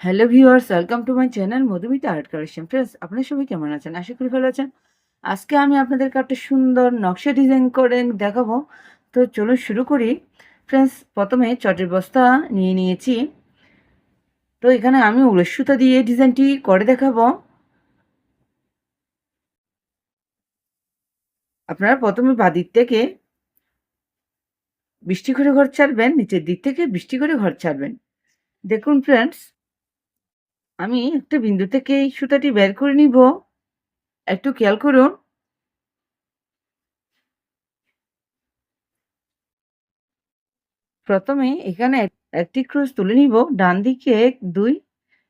Hello viewers, welcome to my channel Madhumita art collection. Friends, আপনারা সবাই কেমন আছেন? আশা করি ভালো আছেন। আজকে আমি আপনাদেরকে একটা সুন্দর নকশা ডিজাইন করে দেখাবো। তো চলুন শুরু করি। ফ্রেন্ডস, প্রথমে চটের বস্তা নিয়ে নিয়েছি। তো এখানে আমি উলের সুতা দিয়ে ডিজাইনটি করে দেখাবো। আপনারা প্রথমে বাদিক থেকে 20টি করে ঘর ছাড়বেন, নিচের দিক থেকে 20টি করে ঘর ছাড়বেন। দেখুন ফ্রেন্ডস, আমি একটা বিন্দু থেকে এই সুতাটি বের করে নিব। একটু খেয়াল করুন। প্রথমে এখানে একটি ক্রস তুলে নিব। ডান দিকে ১, ২,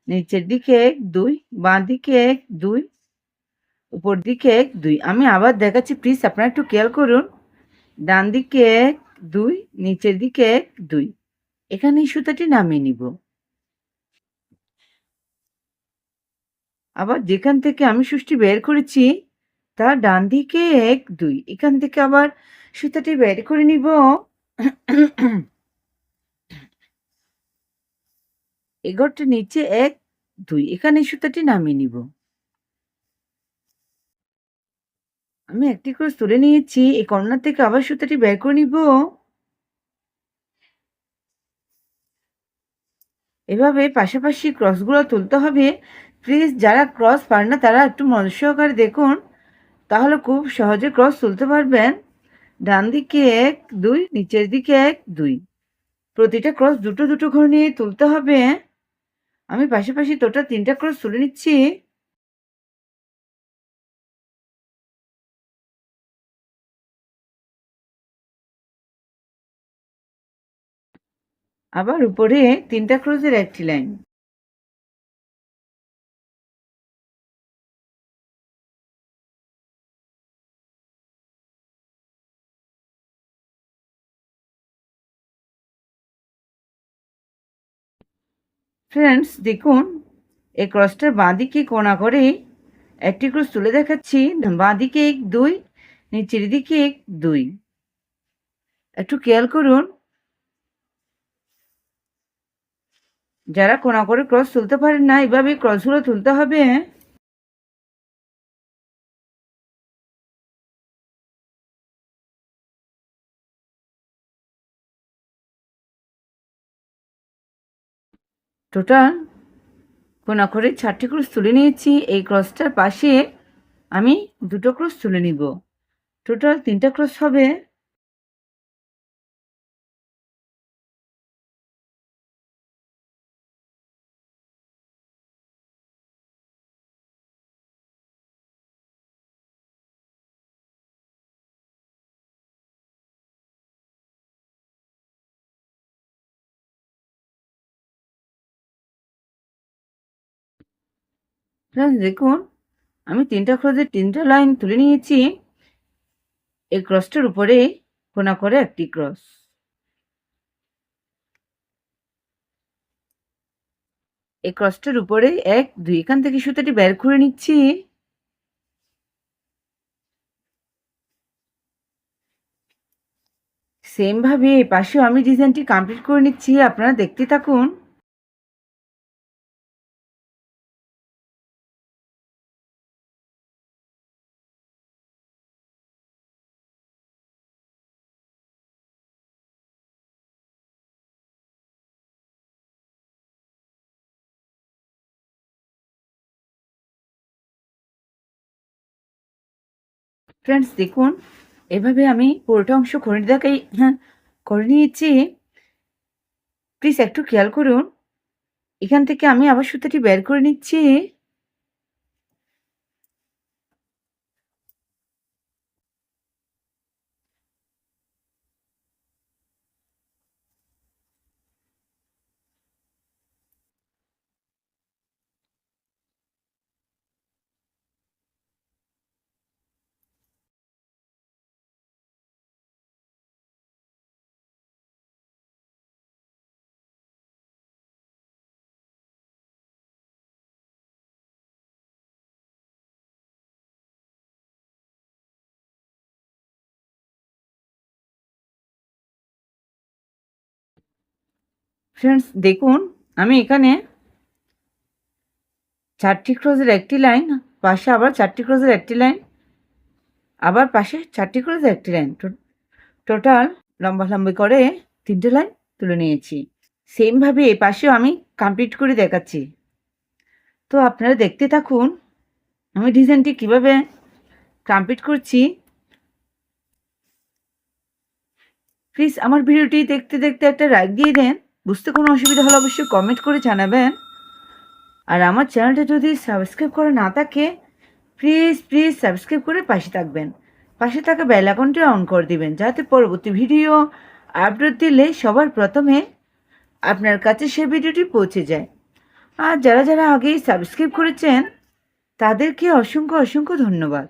নিচের দিকে ১, ২, বাঁ দিকে ১, ২, উপর দিকে ১, ২। আমি আবার দেখাচ্ছি, প্লিজ আপনারা একটু খেয়াল করুন। ডান দিকে ১, ২, নিচের দিকে ১, ২। এখানে এই সুতাটি নামিয়ে নিব। আবার যেখান থেকে আমি সুচটি বের করেছি তার ডান দিকে ১, ২। এখান থেকে আবার সুতাটি বের করে নিব। এ ঘরটার নিচে ১, ২। এখানে এই সুতাটি নামিয়ে নিব। আমি একটি ক্রস তুলে নিয়েছি। এই কর্নার থেকে আবার সুতাটি বের করে নিব। এভাবে পাশাপাশি ক্রসগুলো তুলতে হবে। প্লিজ যারা ক্রস পারে না তারা একটু মনোযোগ সহকারে দেখুন, তাহলে খুব সহজে ক্রস তুলতে পারবেন। ডান দিকে ১, ২, নিচের দিকে ১, ২। প্রতিটা ক্রস দুটো দুটো ঘর নিয়ে তুলতে হবে। আমি পাশাপাশি টোটাল ৩টা ক্রস তুলে নিচ্ছি। আবার উপরে ৩টা ক্রসের একটি লাইন। ফ্রেন্ডস দেখুন, এই ক্রসটার বাঁদিকে কোণা করে একটি ক্রস তুলে দেখাচ্ছি। বাঁদিকে ১, ২, নিচের দিকে ১, ২। একটু খেয়াল করুন। যারা কোণা করে ক্রস তুলতে পারেন না, এভাবে ক্রসগুলো তুলতে হবে। টোটাল কোণা করে 4টি ক্রস তুলে নিয়েছি। এই ক্রসটার পাশে আমি 2টো ক্রস তুলে নিব। টোটাল 3টা ক্রস হবে। ফ্রেন্ডস দেখুন, আমি 3টা ক্রসের 3টা লাইন তুলে নিয়েছি। এই ক্রসটার উপরে কোণা করে একটি ক্রস। এই ক্রসটার উপরে ১, ২ এখান থেকে সুতাটি বের করে নিচ্ছি। সেম ভাবে এই পাশেও আমি ডিজাইনটি কমপ্লিট করে নিচ্ছি। আপনারা দেখতে থাকুন। ফ্রেন্ডস দেখুন, এভাবে আমি পুরোটা অংশ করে দেখাই, হ্যাঁ, করে নিয়েছি। প্লিজ একটু খেয়াল করুন। এখান থেকে আমি আবার সুতাটি বের করে নিচ্ছি। ফ্রেন্ডস দেখুন, আমি এখানে 4টি ক্রসের একটি লাইন, পাশে আবার 4টি ক্রসের একটি লাইন, আবার পাশে 4টি ক্রসের একটি লাইন, টোটাল লম্বালম্বি করে 3টে লাইন তুলে নিয়েছি। সেমভাবে এই পাশেও আমি কমপ্লিট করে দেখাচ্ছি। তো আপনারা দেখতে থাকুন আমি ডিজাইনটি কিভাবে কমপ্লিট করছি। প্লিজ আমার ভিডিওটি দেখতে দেখতে একটা লাইক দিয়ে দেন। বুঝতে কোনো অসুবিধা হলে অবশ্যই কমেন্ট করে জানাবেন। আর আমার চ্যানেলটা যদি সাবস্ক্রাইব করা না থাকে প্লিজ সাবস্ক্রাইব করে পাশে থাকবেন। পাশে থাকা বেল আইকনটি অন করে দিবেন, যাতে পরবর্তী ভিডিও আপলোড দিলে সবার প্রথমে আপনার কাছে সেই ভিডিওটি পৌঁছে যায়। আর যারা আগেই সাবস্ক্রাইব করেছেন তাদেরকে অসংখ্য ধন্যবাদ।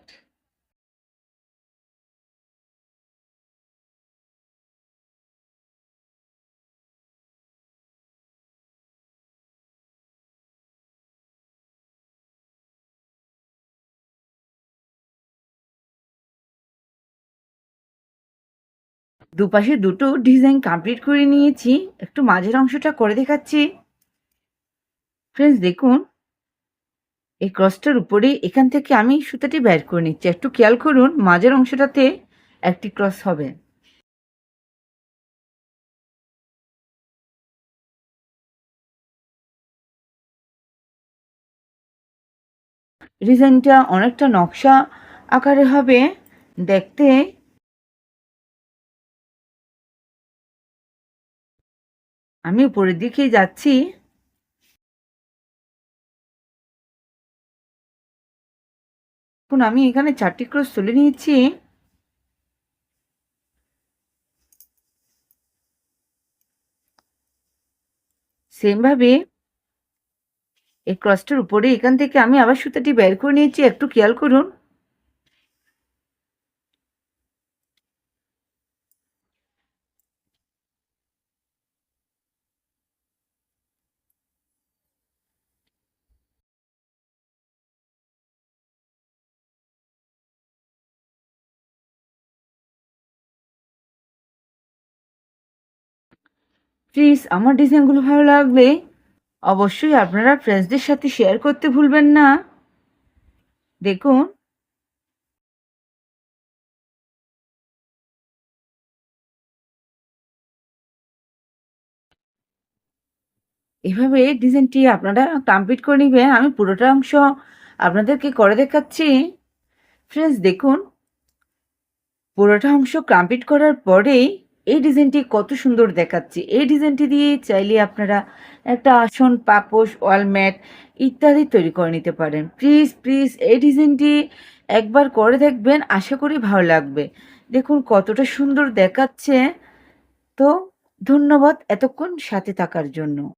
দুপাশে দুটো ডিজাইন কমপ্লিট করে নিয়েছি। একটু মাঝের অংশটা করে দেখাচ্ছি। ফ্রেন্ডস দেখুন, এই ক্রসটার উপরে এখান থেকে আমি সুতাটি বের করে নিচ্ছি। একটু খেয়াল করুন, মাঝের অংশটাতে একটি ক্রস হবে। ডিজাইনটা অনেকটা নকশা আকারে হবে দেখতে। আমি উপরের দিকেই যাচ্ছি। এখন আমি এখানে 4টি ক্রস তুলে নিয়েছি। সেমভাবে এই ক্রসটার উপরে এখান থেকে আমি আবার সুতাটি বের করে নিয়েছি। একটু খেয়াল করুন। প্লিজ আমার ডিজাইনগুলো ভালো লাগলে অবশ্যই আপনারা ফ্রেন্ডসদের সাথে শেয়ার করতে ভুলবেন না। দেখুন, এভাবে ডিজাইনটি আপনারা কমপ্লিট করে নেবেন। আমি পুরোটা অংশ আপনাদেরকে করে দেখাচ্ছি। ফ্রেন্ডস দেখুন, পুরোটা অংশ কমপ্লিট করার পরেই এই ডিজাইনটি কত সুন্দর দেখাচ্ছে। এই ডিজাইনটি দিয়ে চাইলে আপনারা একটা আসন, পাপোশ, ওয়ালম্যাট ইত্যাদি তৈরি করে নিতে পারেন। প্লিজ এই ডিজাইনটি একবার করে দেখবেন, আশা করি ভালো লাগবে। দেখুন কতটা সুন্দর দেখাচ্ছে। তো ধন্যবাদ এতক্ষণ সাথে থাকার জন্য।